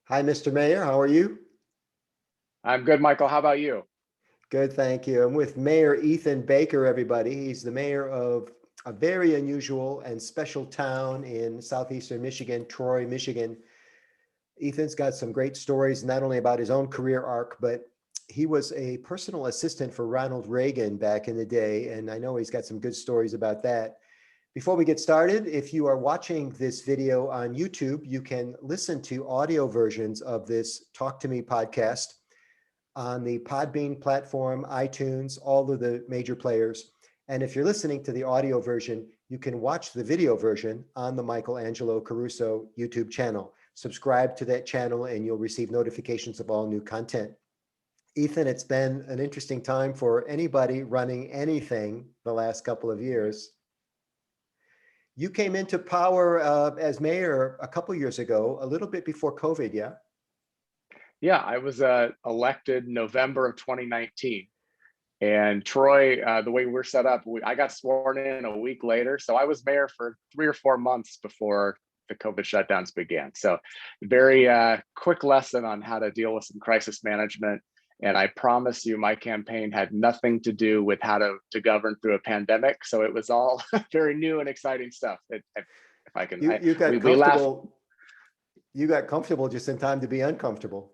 Hi, Mr. Mayor. How are you? I'm good, Michael. How about you? Good, thank you. I'm with Mayor Ethan Baker, everybody. He's the mayor of a very unusual and special town in southeastern Michigan, Troy, Michigan. Ethan's got some great stories, not only about his own career arc, but he was a personal assistant for Ronald Reagan back in the day. And I know he's got some good stories about that. Before we get started, if you are watching this video on YouTube, you can listen to audio versions of this Talk to Me podcast on the Podbean platform, iTunes, all of the major players. And if you're listening to the audio version, you can watch the video version on the Angelo Caruso YouTube channel. Subscribe to that channel and you'll receive notifications of all new content. Ethan, it's been an interesting time for anybody running anything the last couple of years. You came into power as mayor a couple years ago, a little bit before COVID, yeah? Yeah, I was elected November of 2019. And Troy, the way we're set up, I got sworn in a week later. So I was mayor for 3 or 4 months before the COVID shutdowns began. So very quick lesson on how to deal with some crisis management. And I promise you, my campaign had nothing to do with how to govern through a pandemic. So it was all very new and exciting stuff. If I can, You got we laugh. comfortable. You got comfortable just in time to be uncomfortable.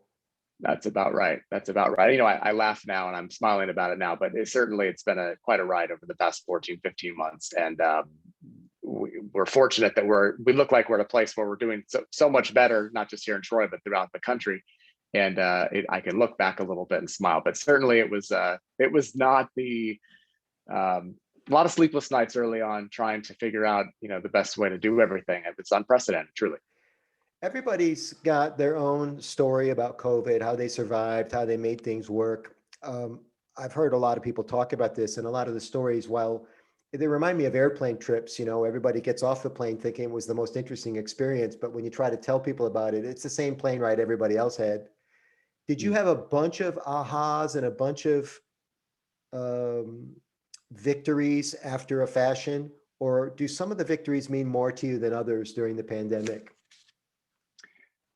That's about right. That's about right. You know, I laugh now and I'm smiling about it now, but it's been quite a ride over the past 14, 15 months. And we're fortunate that we look like we're at a place where we're doing so much better, not just here in Troy, but throughout the country. And I can look back a little bit and smile, but certainly it was not a lot of sleepless nights early on trying to figure out, the best way to do everything. It's unprecedented, truly. Everybody's got their own story about COVID, how they survived, how they made things work. I've heard a lot of people talk about this, and a lot of the stories, while they remind me of airplane trips, everybody gets off the plane thinking it was the most interesting experience, but when you try to tell people about it, it's the same plane ride everybody else had. Did you have a bunch of ahas and a bunch of victories after a fashion, or do some of the victories mean more to you than others during the pandemic?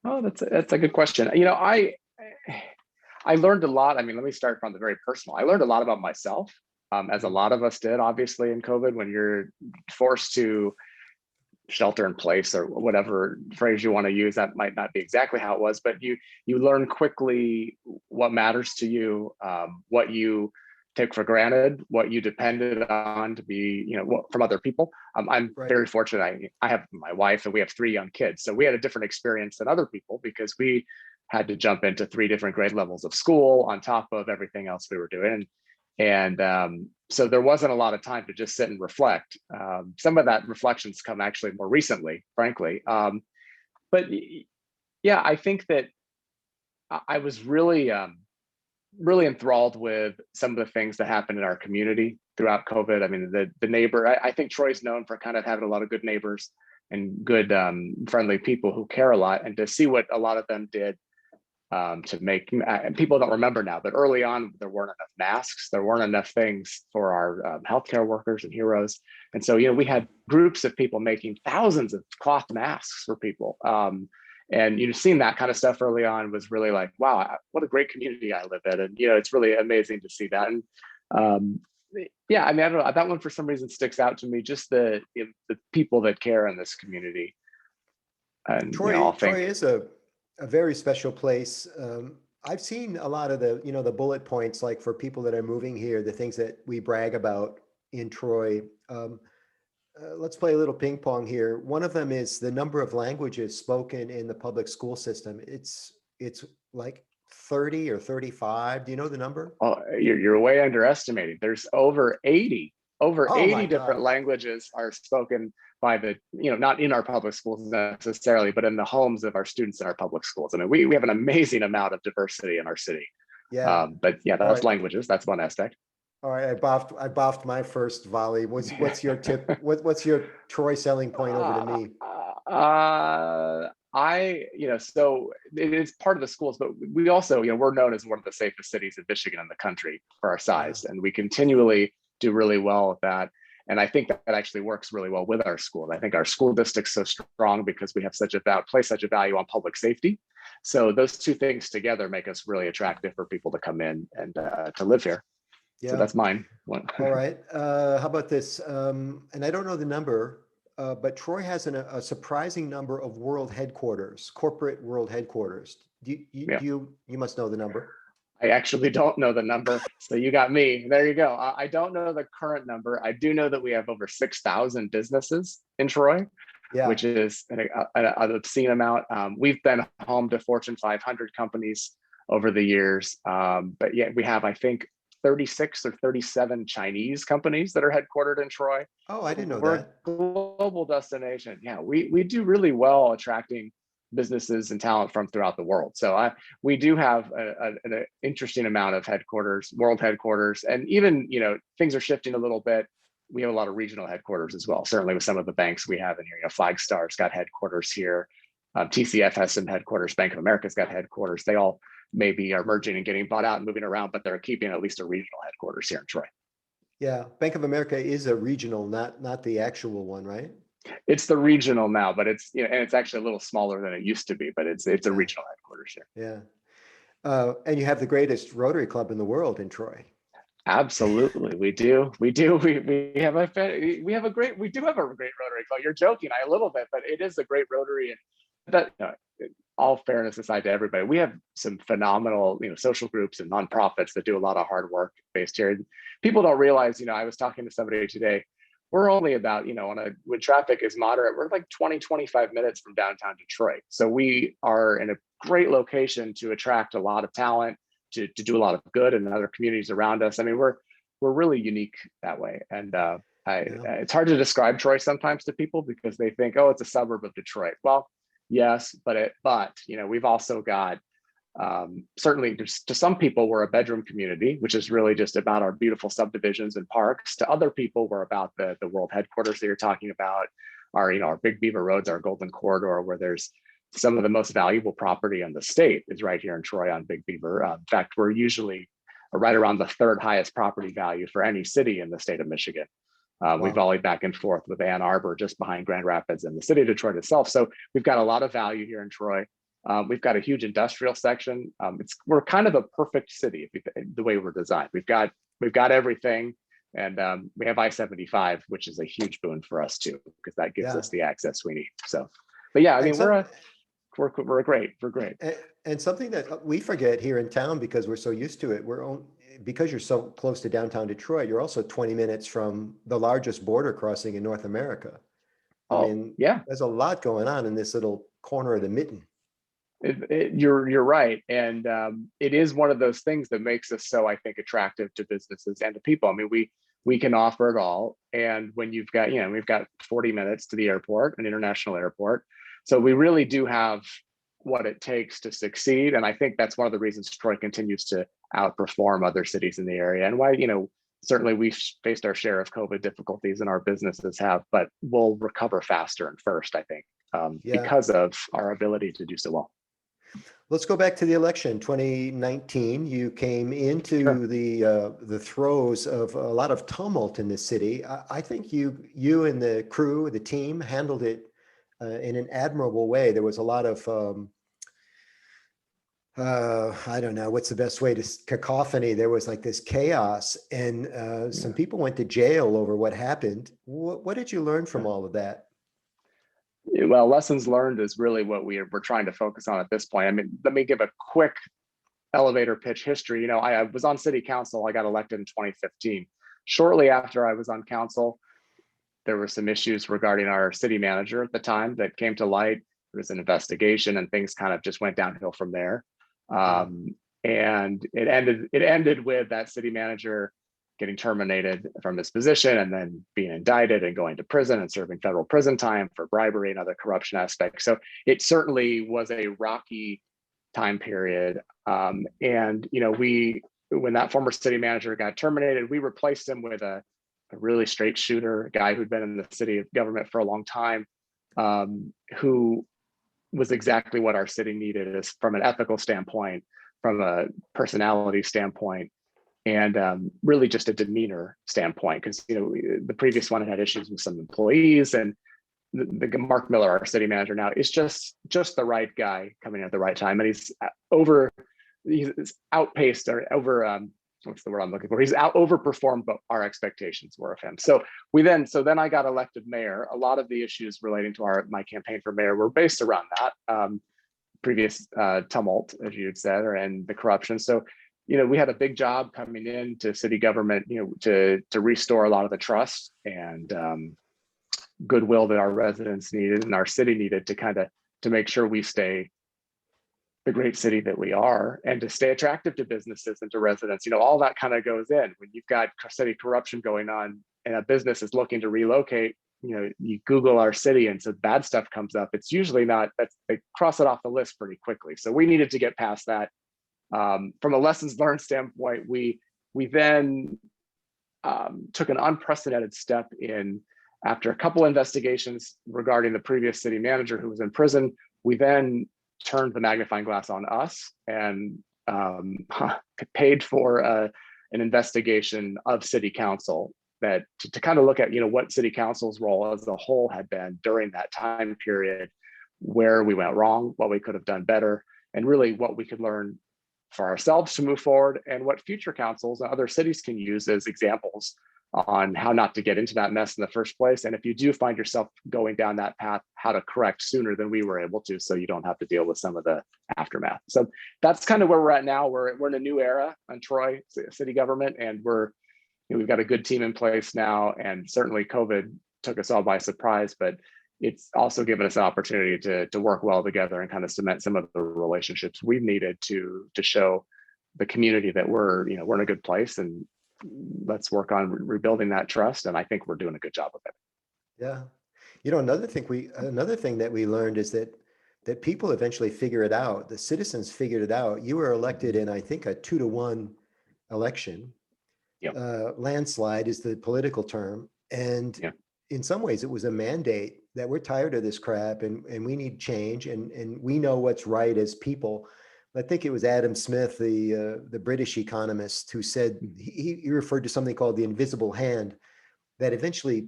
Oh, that's a good question. I learned a lot. I mean, let me start from the very personal. I learned a lot about myself, as a lot of us did, obviously, in COVID, when you're forced to shelter in place or whatever phrase you want to use. That might not be exactly how it was, but you learn quickly what matters to you, what you take for granted, what you depended on to be, from other people. I'm Right. very fortunate. I have my wife and we have 3 young kids. So we had a different experience than other people because we had to jump into 3 different grade levels of school on top of everything else we were doing. And so there wasn't a lot of time to just sit and reflect. Some of that reflections come actually more recently, frankly. But yeah, I think that I was really enthralled with some of the things that happened in our community throughout COVID. I mean, the neighbor, I think Troy's known for kind of having a lot of good neighbors and good, friendly people who care a lot. And to see what a lot of them did to make, and people don't remember now, but early on, there weren't enough masks. There weren't enough things for our healthcare workers and heroes. And so, we had groups of people making thousands of cloth masks for people. And seeing that kind of stuff early on was really like, wow, what a great community I live in. And, it's really amazing to see that. And yeah, I mean, I don't know, that one for some reason sticks out to me, just the people that care in this community. And Troy is a very special place. I've seen a lot of the bullet points, like for people that are moving here, the things that we brag about in Troy. Let's play a little ping pong here. One of them is the number of languages spoken in the public school system. It's like 30 or 35. Do you know the number? Oh, you're way underestimating. There's over 80 my different God. languages are spoken by the, not in our public schools necessarily, but in the homes of our students in our public schools. I mean, we have an amazing amount of diversity in our city. Yeah. But yeah, that's languages. That's one aspect. All right, I boffed my first volley. What's your tip? What's your Troy selling point over to me? So it is part of the schools, but we also, we're known as one of the safest cities in Michigan in the country for our size, and we continually do really well with that. And I think that actually works really well with our school. I think our school district's so strong because we have place such a value on public safety. So those two things together make us really attractive for people to come in and to live here. So Yeah. that's mine. All right. How about this? And I don't know the number, but Troy has a surprising number of world headquarters, corporate world headquarters. Yeah. You must know the number. I actually don't know the number. So you got me. There you go. I don't know the current number. I do know that we have over 6,000 businesses in Troy, Yeah. which is an obscene amount. We've been home to Fortune 500 companies over the years. But yet we have, I think, 36 or 37 Chinese companies that are headquartered in Troy. Oh, I didn't know We're that. a global destination. Yeah, we do really well attracting businesses and talent from throughout the world. So we do have an interesting amount of headquarters, world headquarters, and even, things are shifting a little bit. We have a lot of regional headquarters as well. Certainly with some of the banks we have in here, Flagstar's got headquarters here. TCF has some headquarters. Bank of America's got headquarters. They all maybe are merging and getting bought out and moving around, but they're keeping at least a regional headquarters here in Troy. Yeah, Bank of America is a regional, not the actual one, right? It's the regional now, but it's and it's actually a little smaller than it used to be, but it's a regional headquarters here. Yeah, and you have the greatest Rotary Club in the world in Troy. Absolutely, we do. We do have a great Rotary Club. You're joking a little bit, but it is a great Rotary, and that all fairness aside to everybody, we have some phenomenal social groups and nonprofits that do a lot of hard work based here. People don't realize, I was talking to somebody today. We're only about, when traffic is moderate, we're like 20-25 minutes from downtown Detroit. So we are in a great location to attract a lot of talent, to do a lot of good in other communities around us. I mean, we're really unique that way. And it's hard to describe Troy sometimes to people because they think, oh, it's a suburb of Detroit. Well, yes, but we've also got, certainly to some people, we're a bedroom community, which is really just about our beautiful subdivisions and parks. To other people, we're about the world headquarters that you're talking about, our Big Beaver Roads, our Golden Corridor, where there's some of the most valuable property in the state is right here in Troy on Big Beaver. In fact, we're usually right around the third highest property value for any city in the state of Michigan. We volley back and forth with Ann Arbor just behind Grand Rapids and the city of Detroit itself. So we've got a lot of value here in Troy. We've got a huge industrial section. We're kind of a perfect city the way we're designed. We've got everything, and we have I-75, which is a huge boon for us too, because that gives us the access we need. So, but yeah, I mean, we're great. We're great. And something that we forget here in town because we're so used to it, because you're so close to downtown Detroit, you're also 20 minutes from the largest border crossing in North America. I mean, there's a lot going on in this little corner of the mitten. You're right, and it is one of those things that makes us so, I think, attractive to businesses and to people. I mean, we can offer it all, and when you've got we've got 40 minutes to the airport, an international airport, so we really do have what it takes to succeed. And I think that's one of the reasons Troy continues to outperform other cities in the area, and why certainly we've faced our share of COVID difficulties, and our businesses have, but we'll recover faster and first, I think, because of our ability to do so well. Let's go back to the election, 2019. You came into the throes of a lot of tumult in the city. I think you and the crew, the team, handled it in an admirable way. There was a lot of I don't know what's the best way to cacophony. There was like this chaos, and some people went to jail over what happened. What did you learn from all of that? Well, lessons learned is really what we're trying to focus on at this point. I mean, let me give a quick elevator pitch history. I was on city council. I got elected in 2015. Shortly after I was on council, there were some issues regarding our city manager at the time that came to light. There was an investigation, and things kind of just went downhill from there. And it ended with that city manager getting terminated from his position, and then being indicted and going to prison and serving federal prison time for bribery and other corruption aspects. So it certainly was a rocky time period. And when that former city manager got terminated, we replaced him with a really straight shooter, a guy who'd been in the city government for a long time, who was exactly what our city needed, is from an ethical standpoint, from a personality standpoint, and really just a demeanor standpoint, because the previous one had issues with some employees, and Mark Miller, our city manager now, is just the right guy coming in at the right time, and he's outpaced or over what's the word I'm looking for? He's overperformed what our expectations were of him. So then I got elected mayor. A lot of the issues relating to my campaign for mayor were based around that previous tumult, as you had said, and the corruption. So, we had a big job coming in to city government, to restore a lot of the trust and goodwill that our residents needed and our city needed to make sure we stay the great city that we are, and to stay attractive to businesses and to residents. All that kind of goes in when you've got city corruption going on and a business is looking to relocate. You Google our city and so bad stuff comes up. It's usually not, they cross it off the list pretty quickly. So we needed to get past that. From a lessons learned standpoint, we then took an unprecedented step in after a couple investigations regarding the previous city manager who was in prison. We then turned the magnifying glass on us and paid for an investigation of city council that to kind of look at what city council's role as a whole had been during that time period, where we went wrong, what we could have done better, and really what we could learn for ourselves to move forward, and what future councils and other cities can use as examples on how not to get into that mess in the first place. And if you do find yourself going down that path, how to correct sooner than we were able to, so you don't have to deal with some of the aftermath. So that's kind of where we're at now. We're in a new era on Troy city government, and we've got a good team in place now. And certainly COVID took us all by surprise, but it's also given us an opportunity to work well together and kind of cement some of the relationships we've needed to show the community that we're in a good place, and let's work on rebuilding that trust. And I think we're doing a good job of it. Yeah. Another thing that we learned is that people eventually figure it out. The citizens figured it out. You were elected in, I think, a 2-to-1 election. Yep. Landslide is the political term. And Yep. In some ways it was a mandate that we're tired of this crap and we need change, and we know what's right as people. I think it was Adam Smith, the British economist, who said, he referred to something called the invisible hand, that eventually,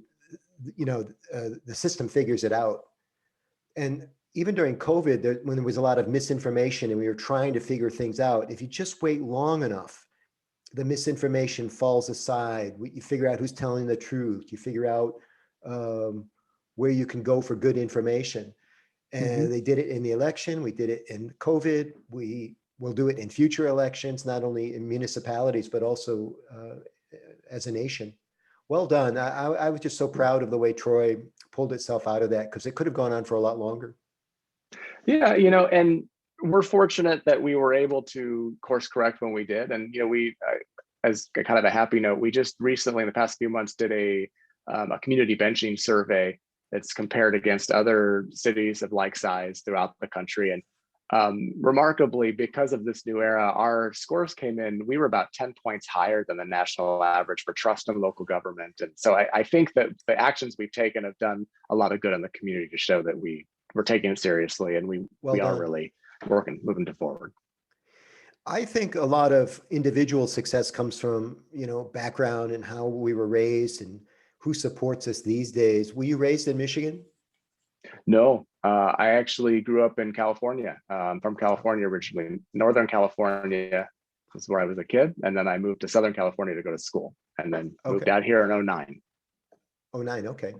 the system figures it out. And even during COVID, when there was a lot of misinformation and we were trying to figure things out, if you just wait long enough, the misinformation falls aside. You figure out who's telling the truth. You figure out where you can go for good information. And They did it in the election. We did it in COVID. We will do it in future elections, not only in municipalities, but also as a nation. Well done. I was just so proud of the way Troy pulled itself out of that, because it could have gone on for a lot longer. Yeah, and we're fortunate that we were able to course correct when we did. And, as kind of a happy note, we just recently, in the past few months, did a community benching survey that's compared against other cities of like size throughout the country. And remarkably, because of this new era, our scores came in, we were about 10 points higher than the national average for trust in local government. And so I think that the actions we've taken have done a lot of good in the community to show that we're taking it seriously, and we are really moving forward. I think a lot of individual success comes from, background and how we were raised and who supports us these days. Were you raised in Michigan? No, I actually grew up in California. I'm from California originally. Northern California is where I was a kid. And then I moved to Southern California to go to school, and then moved out here in 2009. 2009, okay.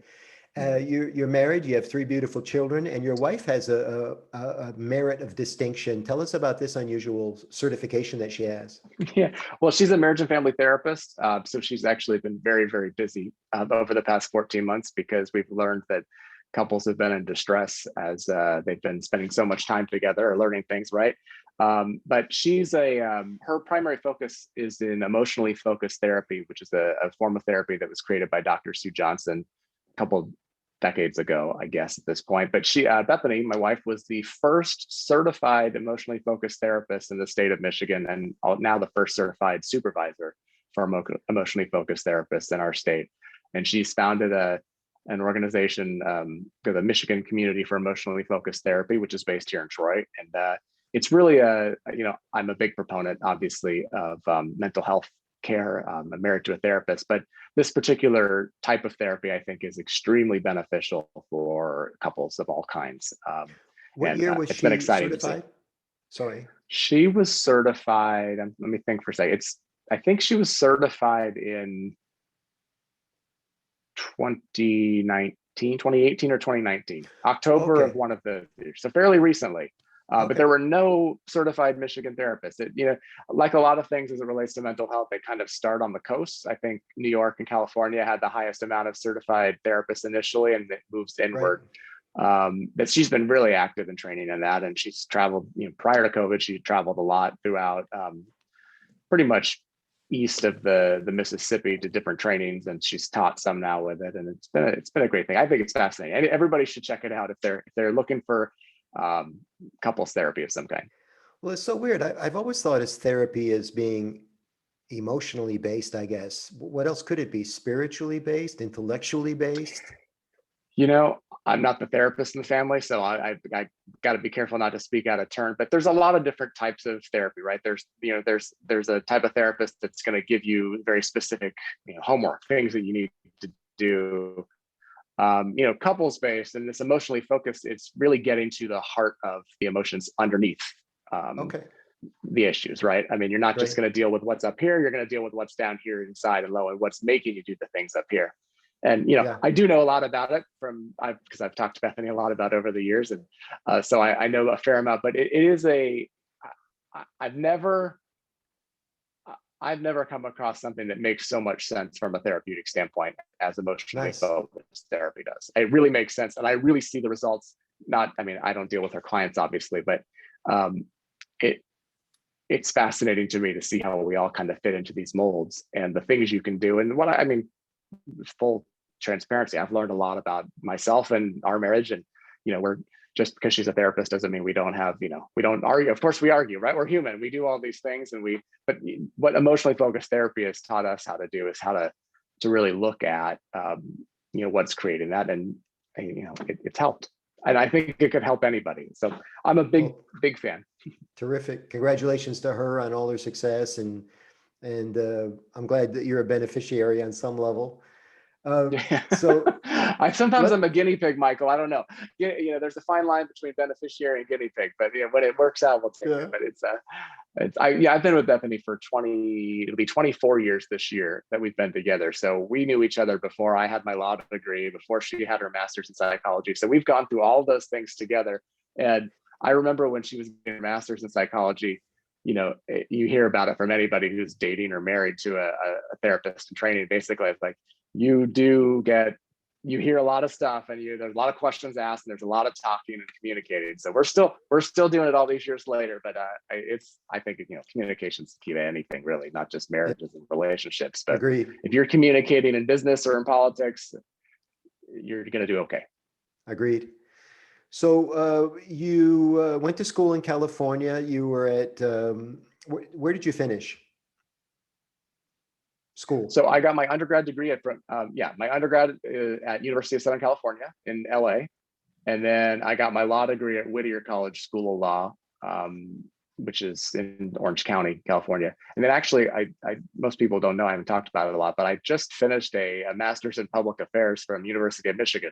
You're married, you have 3 beautiful children, and your wife has a merit of distinction. Tell us about this unusual certification that she has. Yeah, well, she's a marriage and family therapist. So she's actually been very, very busy over the past 14 months, because we've learned that couples have been in distress as they've been spending so much time together or learning things, right? But she's her primary focus is in emotionally focused therapy, which is a form of therapy that was created by Dr. Sue Johnson a couple decades ago, I guess, at this point. But Bethany, my wife, was the first certified emotionally focused therapist in the state of Michigan, and now the first certified supervisor for emotionally focused therapists in our state. And she's founded an organization, the Michigan Community for Emotionally Focused Therapy, which is based here in Troy. And it's really I'm a big proponent, obviously, of mental health care. I'm married to a therapist, but this particular type of therapy, I think, is extremely beneficial for couples of all kinds. What And year was it's been she exciting to see. certified? Sorry. She was certified, let me think for a second. I think she was certified in 2018 or 2019, October of Okay. one of the years, so fairly recently. But Okay. there were no certified Michigan therapists. Like a lot of things as it relates to mental health, they kind of start on the coast. I think New York and California had the highest amount of certified therapists initially, and it moves Right. inward. But she's been really active in training in that, and she's traveled. Prior to COVID, she traveled a lot throughout, pretty much east of the Mississippi to different trainings, and she's taught some now with it, and it's been a great thing. I think it's fascinating. Everybody should check it out if they're looking for couples therapy of some kind. Well, it's so weird. I've always thought as therapy as being emotionally based, I guess. What else could it be? Spiritually based, intellectually based? I'm not the therapist in the family, so I got to be careful not to speak out of turn. But there's a lot of different types of therapy, right? There's a type of therapist that's going to give you very specific, homework, things that you need to do. Couples based and this emotionally focused, it's really getting to the heart of the emotions underneath Okay. the issues, right? I mean, you're not just Great. going to deal with what's up here, you're going to deal with what's down here inside and low and what's making you do the things up here. And, Yeah. I do know a lot about it because I've talked to Bethany a lot about it over the years. And so I know a fair amount, but it is I've never come across something that makes so much sense from a therapeutic standpoint as emotionally Nice. focused therapy does. It really makes sense. And I really see the results. I don't deal with her clients, obviously, but it's fascinating to me to see how we all kind of fit into these molds and the things you can do. And full transparency, I've learned a lot about myself and our marriage. And, we're just because she's a therapist doesn't mean we don't have, we don't argue. Of course we argue, right? We're human. We do all these things but what emotionally focused therapy has taught us how to do is how to really look at, what's creating that. And, it's helped. And I think it could help anybody. So I'm a big fan. Terrific. Congratulations to her on all her success. And I'm glad that you're a beneficiary on some level. So I'm a guinea pig, Michael. I don't know. There's a fine line between beneficiary and guinea pig, but when it works out, we'll take it. But I've been with Bethany for it'll be 24 years this year that we've been together. So we knew each other before I had my law degree, before she had her master's in psychology. So we've gone through all those things together. And I remember when she was getting her master's in psychology, you hear about it from anybody who's dating or married to a therapist in training. Basically, it's like, you hear a lot of stuff and there's a lot of questions asked and there's a lot of talking and communicating. So we're still doing it all these years later, but I think communication's the key to anything, really, not just marriages and relationships, but agreed. if you're communicating in business or in politics, you're going to do okay. Agreed. So you went to school in California. You were at where did you finish school? So I got my undergrad degree at University of Southern California in LA. And then I got my law degree at Whittier College School of Law, which is in Orange County, California. And then actually, I most people don't know, I haven't talked about it a lot, but I just finished a master's in public affairs from University of Michigan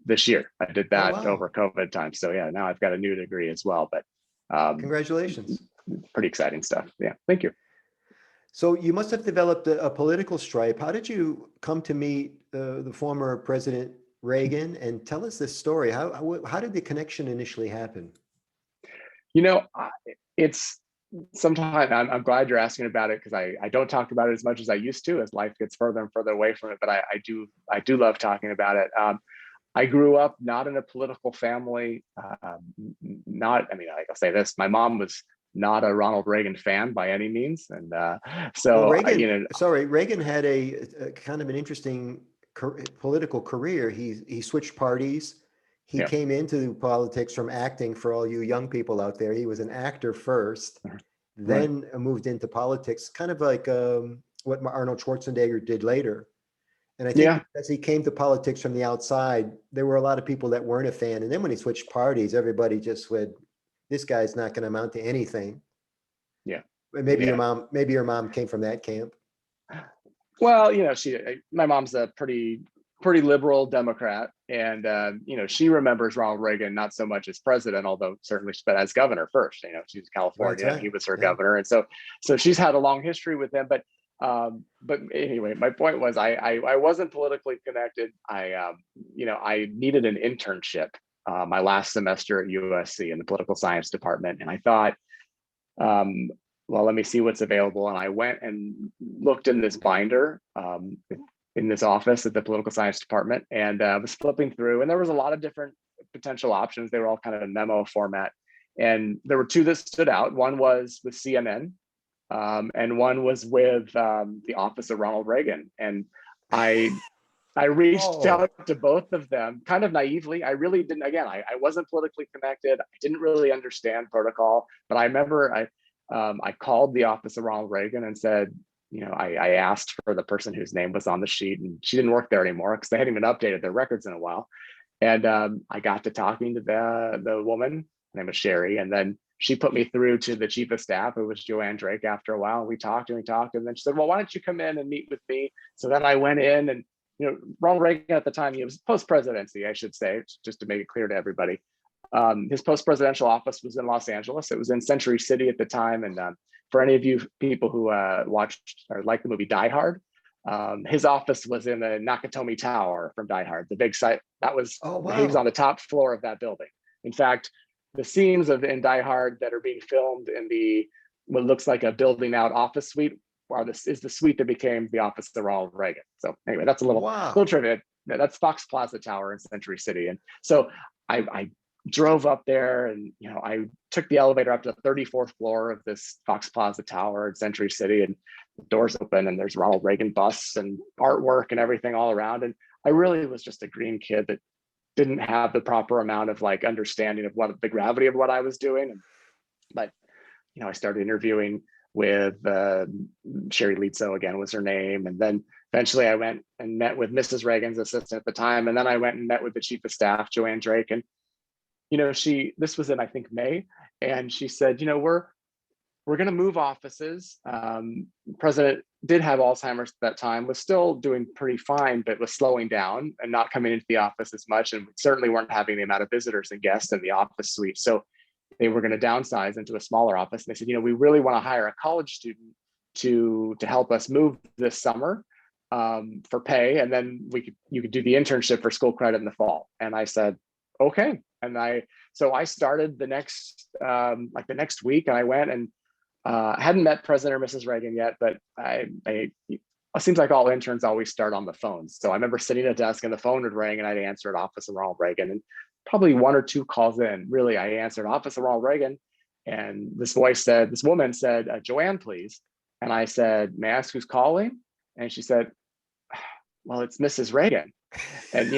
this year. I did that over COVID time. So yeah, now I've got a new degree as well, but congratulations. Pretty exciting stuff. Yeah, thank you. So you must have developed a political stripe. How did you come to meet the former President Reagan? And tell us this story. How did the connection initially happen? It's sometimes I'm glad you're asking about it because I don't talk about it as much as I used to as life gets further and further away from it. But I do love talking about it. I grew up not in a political family. I'll say this: my mom was not a Ronald Reagan fan by any means, and Reagan had a kind of an interesting political career. He switched parties. He came into politics from acting. For all you young people out there, he was an actor first, then moved into politics, kind of like what Arnold Schwarzenegger did later. And I think as he came to politics from the outside, there were a lot of people that weren't a fan. And then when he switched parties, everybody just said, this guy's not going to amount to anything. Yeah. Maybe Yeah. maybe your mom came from that camp. Well, my mom's a pretty liberal Democrat, and she remembers Ronald Reagan not so much as president, although certainly, but as governor first. She's California, Right. and he was her Yeah. governor, and so she's had a long history with him. But anyway, my point was I wasn't politically connected. I needed an internship my last semester at USC in the political science department, and I thought, well, let me see what's available. And I went and looked in this binder in this office at the political science department, and was flipping through, and there was a lot of different potential options. They were all kind of in memo format. And there were two that stood out. One was with CNN, and one was with the office of Ronald Reagan. And I reached out to both of them kind of naively. I really didn't, again, I wasn't politically connected. I didn't really understand protocol, but I remember I called the office of Ronald Reagan and said, I asked for the person whose name was on the sheet, and she didn't work there anymore because they hadn't even updated their records in a while. And I got to talking to the woman, her name was Sherry, and then she put me through to the chief of staff, who was Joanne Drake. After a while, and we talked, and then she said, well, why don't you come in and meet with me? So then I went in, and Ronald Reagan at the time, he was post-presidency, I should say, just to make it clear to everybody. His post-presidential office was in Los Angeles. It was in Century City at the time. And for any of you people who watched or liked the movie Die Hard, his office was in the Nakatomi Tower from Die Hard, the big site. That was, he was on the top floor of that building. In fact, the scenes in Die Hard that are being filmed in what looks like a building out office suite, this is the suite that became the office of Ronald Reagan. So anyway, that's a little trivia. That's Fox Plaza Tower in Century City. And so I drove up there, and I took the elevator up to the 34th floor of this Fox Plaza Tower in Century City, and the doors open, and there's Ronald Reagan busts and artwork and everything all around. And I really was just a green kid that didn't have the proper amount of understanding of the gravity of what I was doing. But I started interviewing with Sherry Lietzo, again was her name, and then eventually I went and met with Mrs. Reagan's assistant at the time, and then I went and met with the chief of staff, Joanne Drake, and this was in, I think, May, and she said, we're going to move offices. President did have Alzheimer's at that time, was still doing pretty fine, but was slowing down and not coming into the office as much, and certainly weren't having the amount of visitors and guests in the office suite. So they were going to downsize into a smaller office. And they said, we really want to hire a college student to help us move this summer for pay, and then you could do the internship for school credit in the fall. And I said, okay. And so I started the next week, and I went and hadn't met President or Mrs. Reagan yet, but it seems like all interns always start on the phone. So I remember sitting at a desk and the phone would ring, and I'd answer at office of Ronald Reagan, and probably one or two calls in, really, I answered office of Ronald Reagan, and this woman said, Joanne, please. And I said, may I ask who's calling? And she said, well, it's Mrs. Reagan. And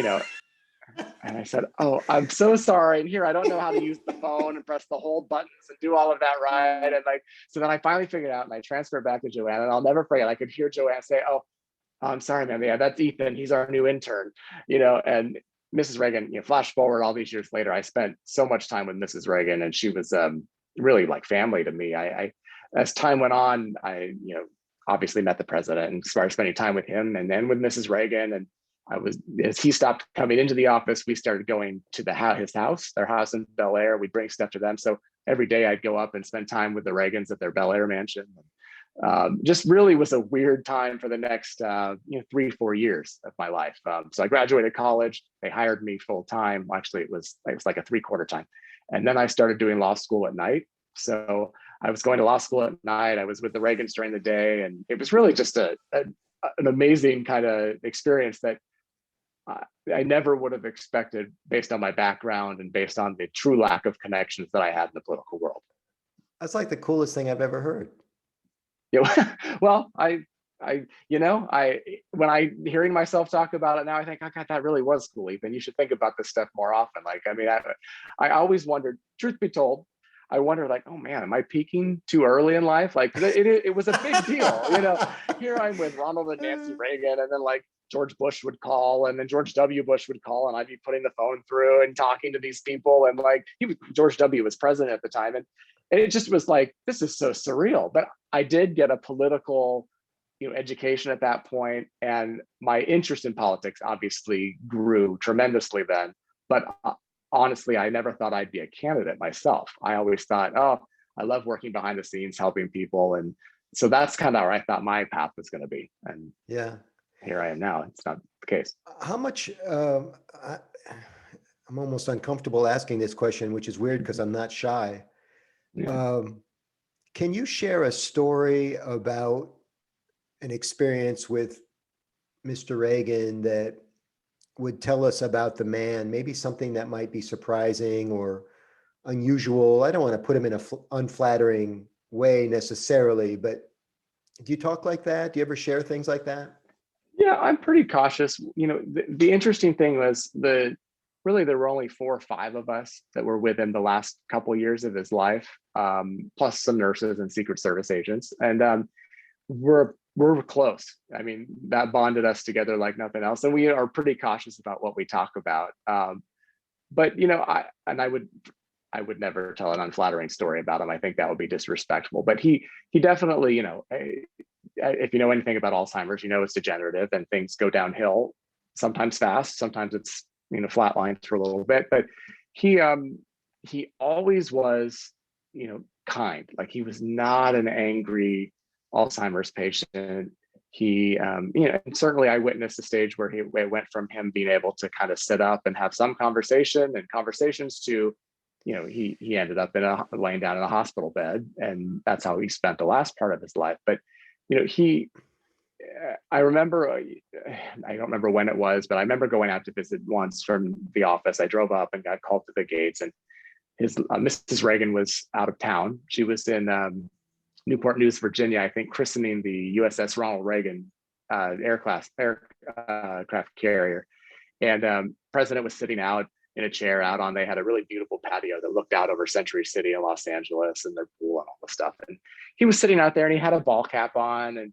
and I said, oh, I'm so sorry. And here, I don't know how to use the phone and press the hold buttons and do all of that right. And so then I finally figured out, and I transferred back to Joanne, and I'll never forget, I could hear Joanne say, oh, I'm sorry, ma'am. Yeah, that's Ethan. He's our new intern, and Mrs. Reagan, flash forward all these years later, I spent so much time with Mrs. Reagan, and she was really like family to me. I as time went on, I obviously met the president and started spending time with him, and then with Mrs. Reagan. And as he stopped coming into the office, we started going to his house, their house in Bel-Air. We'd bring stuff to them. So every day I'd go up and spend time with the Reagans at their Bel-Air mansion. Just really was a weird time for the next 3-4 years of my life. So I graduated college. They hired me full time. Actually, it was like a 3/4 time. And then I started doing law school at night. So I was going to law school at night. I was with the Reagans during the day. And it was really just an amazing kind of experience that I never would have expected based on my background and based on the true lack of connections that I had in the political world. That's like the coolest thing I've ever heard. Yeah, well, when I hearing myself talk about it now, I think, oh God, that really was cool, Ethan. You should think about this stuff more often. I always wondered, truth be told, I wonder, oh man, am I peaking too early in life? It was a big deal, Here I'm with Ronald and Nancy Reagan, and then George Bush would call, and then George W. Bush would call, and I'd be putting the phone through and talking to these people, and George W. was president at the time, and it just was like, this is so surreal. But I did get a political, education at that point, and my interest in politics obviously grew tremendously then. But honestly, I never thought I'd be a candidate myself. I always thought, oh, I love working behind the scenes, helping people, and so that's kind of where I thought my path was going to be. And Yeah. here I am now. It's not the case. How much, I'm almost uncomfortable asking this question, which is weird because I'm not shy. Yeah. Can you share a story about an experience with Mr. Reagan that would tell us about the man, maybe something that might be surprising or unusual? I don't want to put him in a unflattering way necessarily, but do you talk like that? Do you ever share things like that? Yeah, I'm pretty cautious. The interesting thing was really there were only 4 or 5 of us that were within the last couple of years of his life, plus some nurses and Secret Service agents, and we're close. I mean, that bonded us together like nothing else, and we are pretty cautious about what we talk about. But I would never tell an unflattering story about him. I think that would be disrespectful. But he definitely, if you know anything about Alzheimer's, it's degenerative and things go downhill, sometimes fast, sometimes it's flatlines for a little bit. But he always was, kind. Like, he was not an angry Alzheimer's patient. He, and certainly I witnessed a stage where it went from him being able to kind of sit up and have some conversations to, he ended up laying down in a hospital bed, and that's how he spent the last part of his life. But, I remember, I don't remember when it was, but I remember going out to visit once from the office. I drove up and got called to the gates, and his Mrs. Reagan was out of town. She was in Newport News, Virginia, I think, christening the USS Ronald Reagan aircraft carrier. And President was sitting out in a chair out on, they had a really beautiful patio that looked out over Century City in Los Angeles and their pool and all the stuff. And he was sitting out there, and he had a ball cap on, and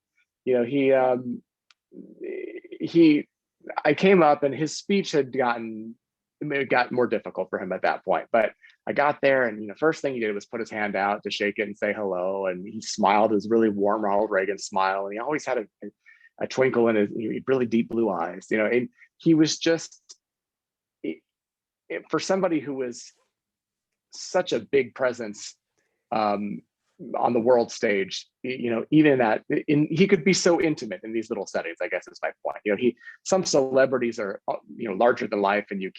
I came up, and his speech had gotten more difficult for him at that point. But I got there, and first thing he did was put his hand out to shake it and say hello, and he smiled his really warm Ronald Reagan smile, and he always had a twinkle in his really deep blue eyes. And he was just, for somebody who was such a big presence on the world stage, even that, he could be so intimate in these little settings, I guess is my point. Some celebrities are, larger than life, and you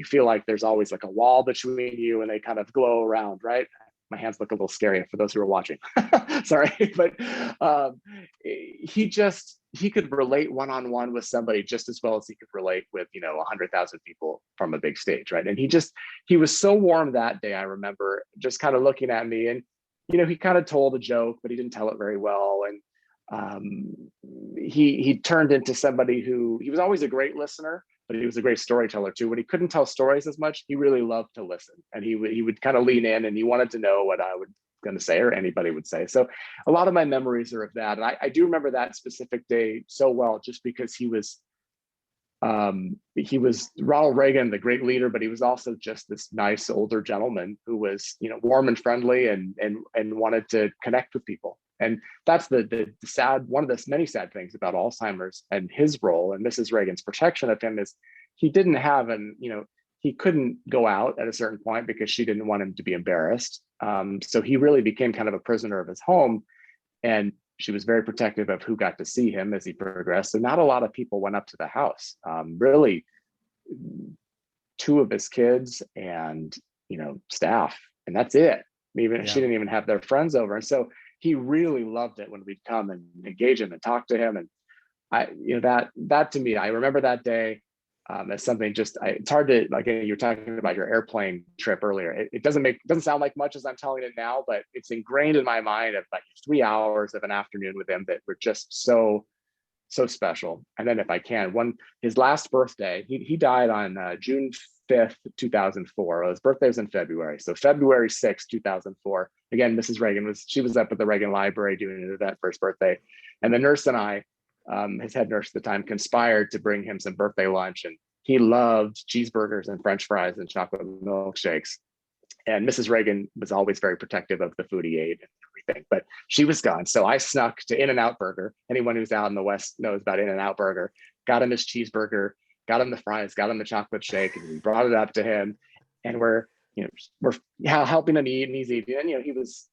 feel like there's always like a wall between you, and they kind of glow around, right? My hands look a little scary for those who are watching. Sorry, but he could relate one-on-one with somebody just as well as he could relate with 100,000 people from a big stage, right? And he was so warm that day. I remember just kind of looking at me, and he kind of told a joke, but he didn't tell it very well. And he turned into somebody who, he was always a great listener, but he was a great storyteller too. When he couldn't tell stories as much, he really loved to listen, and he would kind of lean in, and he wanted to know what I was going to say, or anybody would say. So a lot of my memories are of that. And I do remember that specific day so well, just because he was Ronald Reagan, the great leader, but he was also just this nice older gentleman who was, warm and friendly, and wanted to connect with people. And that's the sad, one of the many sad things about Alzheimer's and his role and Mrs. Reagan's protection of him is he didn't have he couldn't go out at a certain point because she didn't want him to be embarrassed. So he really became kind of a prisoner of his home, and she was very protective of who got to see him as he progressed. So not a lot of people went up to the house. Really, 2 of his kids and staff, and that's it. She didn't even have their friends over, and so he really loved it when we'd come and engage him and talk to him. And that to me, I remember that day as something just, it's hard to, like, you're talking about your airplane trip earlier. It doesn't sound like much as I'm telling it now, but it's ingrained in my mind of like 3 hours of an afternoon with him that were just so special. And then if I can, his last birthday, he died on June 5th, 2004. His birthday was in February. So February 6th, 2004. Again, Mrs. Reagan was up at the Reagan Library doing an event for his birthday. And the nurse and I, his head nurse at the time, conspired to bring him some birthday lunch. And he loved cheeseburgers and French fries and chocolate milkshakes. And Mrs. Reagan was always very protective of the food he ate and everything, but she was gone. So I snuck to In-N-Out Burger. Anyone who's out in the West knows about In-N-Out Burger. Got him his cheeseburger, got him the fries, got him the chocolate shake, and we brought it up to him. And we're helping him eat, and he's eating. And he was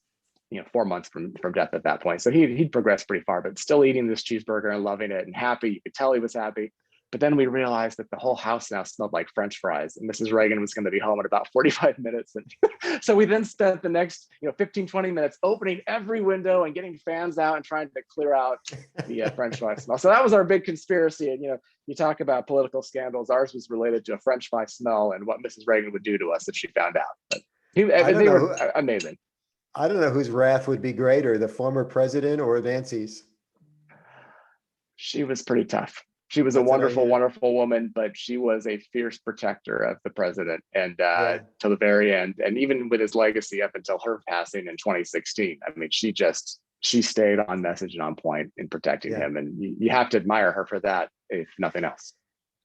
4 months from death at that point. So he'd progressed pretty far, but still eating this cheeseburger and loving it and happy. You could tell he was happy. But then we realized that the whole house now smelled like French fries, and Mrs. Reagan was going to be home in about 45 minutes. And so we then spent the next 15, 20 minutes opening every window and getting fans out and trying to clear out the French fry smell. So that was our big conspiracy. And, you talk about political scandals. Ours was related to a French fry smell and what Mrs. Reagan would do to us if she found out. But they were amazing. I don't know whose wrath would be greater, the former president or Nancy's. She was pretty tough. She was a wonderful, wonderful woman, but she was a fierce protector of the president and to the very end. And even with his legacy up until her passing in 2016, I mean, she stayed on message and on point in protecting him. And you have to admire her for that, if nothing else.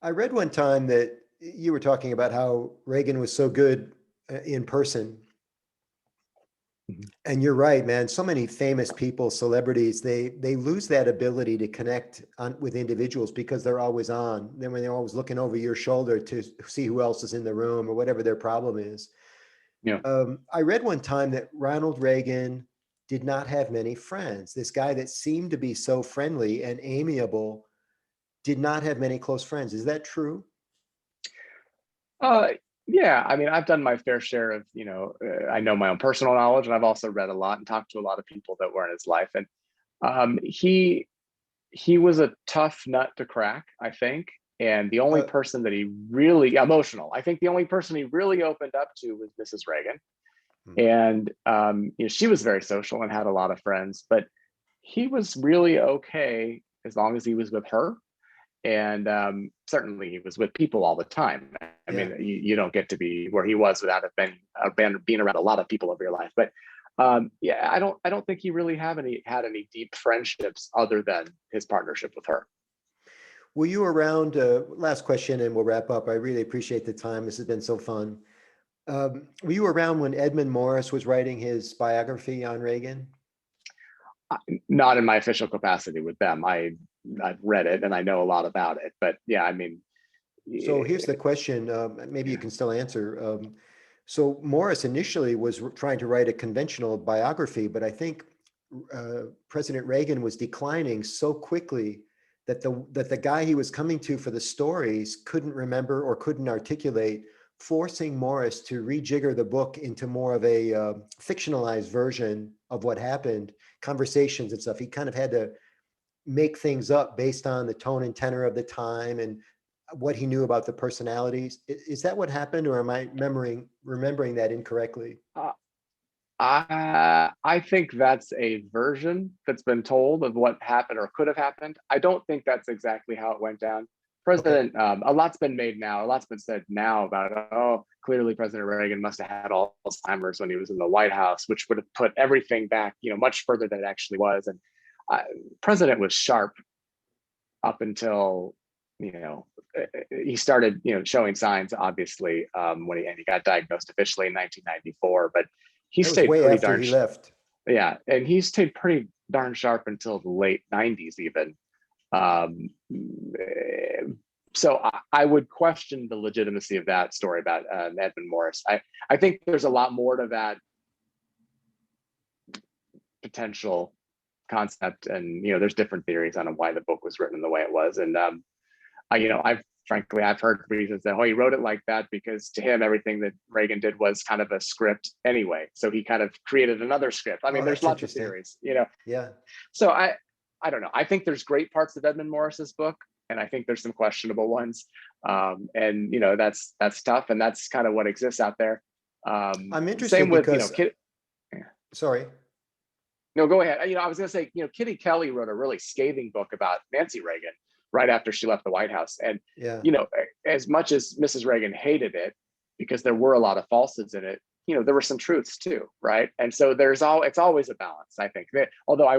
I read one time that you were talking about how Reagan was so good in person. And you're right, man. So many famous people, celebrities, they lose that ability to connect with individuals because they're always on. Then when they're always looking over your shoulder to see who else is in the room or whatever their problem is. Yeah. I read one time that Ronald Reagan did not have many friends. This guy that seemed to be so friendly and amiable did not have many close friends. Is that true? Yeah, I mean, I've done my fair share of, I know my own personal knowledge, and I've also read a lot and talked to a lot of people that were in his life. And he was a tough nut to crack, I think. And the only person that he really I think the only person he really opened up to was Mrs. Reagan. And she was very social and had a lot of friends, but he was really okay as long as he was with her. And certainly he was with people all the time. I mean, you don't get to be where he was without being around a lot of people over your life. But I don't think he really had any deep friendships other than his partnership with her. Were you around? Last question, and we'll wrap up. I really appreciate the time. This has been so fun. Were you around when Edmund Morris was writing his biography on Reagan? Not in my official capacity with them. I've read it and I know a lot about it, but yeah, I mean. So here's the question, maybe you can still answer. So Morris initially was trying to write a conventional biography, but I think President Reagan was declining so quickly that the guy he was coming to for the stories couldn't remember or couldn't articulate, forcing Morris to rejigger the book into more of a fictionalized version of what happened, conversations and stuff. He kind of had to make things up based on the tone and tenor of the time and what he knew about the personalities. Is that what happened, or am I remembering that incorrectly? I think that's a version that's been told of what happened or could have happened. I don't think that's exactly how it went down. President, a lot's been made now, a lot's been said now about, clearly President Reagan must have had Alzheimer's when he was in the White House, which would have put everything back, much further than it actually was. And President was sharp up until, he started, showing signs, obviously, when he got diagnosed officially in 1994, but he stayed way pretty after darn he left. Yeah, and he stayed pretty darn sharp until the late 90s even. So I would question the legitimacy of that story about Edmund Morris. I think there's a lot more to that potential concept, and there's different theories on why the book was written the way it was. And I've heard reasons that he wrote it like that because to him everything that Reagan did was kind of a script anyway, so he kind of created another script. I mean, there's lots of theories, Yeah. So I don't know. I think there's great parts of Edmund Morris's book, and I think there's some questionable ones. And that's tough, and that's kind of what exists out there. I'm interested same with because, sorry. No, go ahead. I was going to say, Kitty Kelly wrote a really scathing book about Nancy Reagan right after she left the White House. And, as much as Mrs. Reagan hated it, because there were a lot of falsehoods in it, there were some truths too, right? And so it's always a balance, I think. Although I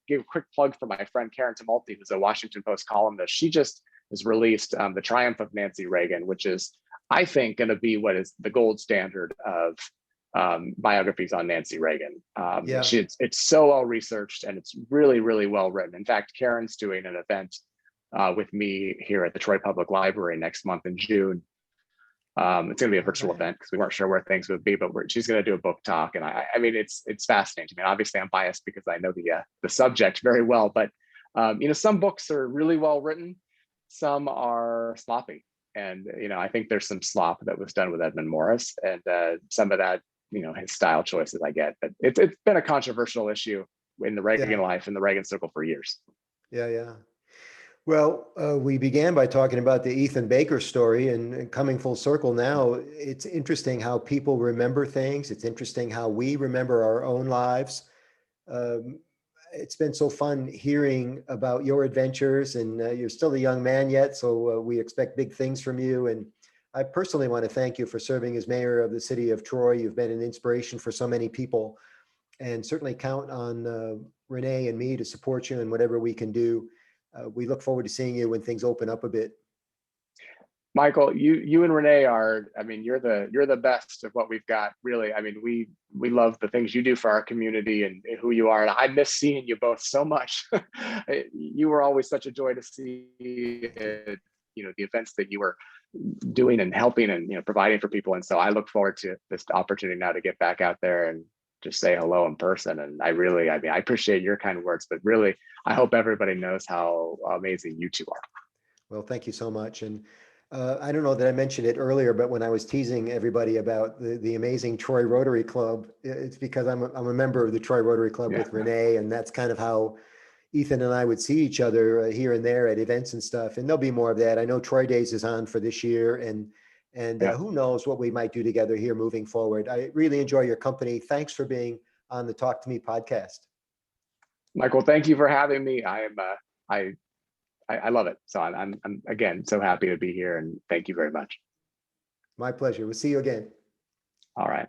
give a quick plug for my friend Karen Tumulty, who's a Washington Post columnist. She just has released The Triumph of Nancy Reagan, which is, I think, going to be what is the gold standard of biographies on Nancy Reagan. Yeah. It's so well researched and it's really, really well written. In fact, Karen's doing an event with me here at the Troy Public Library next month in June. It's going to be a virtual event because we weren't sure where things would be, but she's going to do a book talk, and I mean it's fascinating. I mean, obviously I'm biased because I know the subject very well, but some books are really well written, some are sloppy, and I think there's some slop that was done with Edmund Morris, and some of that his style choices I get, but it's been a controversial issue in the Reagan life and the Reagan circle for years. Yeah. Well, we began by talking about the Ethan Baker story, and coming full circle now, it's interesting how people remember things. It's interesting how we remember our own lives. It's been so fun hearing about your adventures, and you're still a young man yet, so we expect big things from you. And I personally want to thank you for serving as mayor of the city of Troy. You've been an inspiration for so many people, and certainly count on Renee and me to support you in whatever we can do. We look forward to seeing you when things open up a bit. Michael, you and Renee are, I mean, you're the best of what we've got, really. I mean, we love the things you do for our community and who you are. And I miss seeing you both so much. You were always such a joy to see, the events that you were doing and helping and, providing for people. And so I look forward to this opportunity now to get back out there and just say hello in person. And I appreciate your kind words, but really, I hope everybody knows how amazing you two are. Well, thank you so much. And I don't know that I mentioned it earlier, but when I was teasing everybody about the amazing Troy Rotary Club, it's because I'm a member of the Troy Rotary Club with Renee, and that's kind of how Ethan and I would see each other here and there at events and stuff. And there'll be more of that. I know Troy Days is on for this year, and who knows what we might do together here moving forward. I really enjoy your company. Thanks for being on the Talk to Me podcast. Michael, thank you for having me. I love it. So I'm again so happy to be here, and thank you very much. My pleasure. We'll see you again. All right.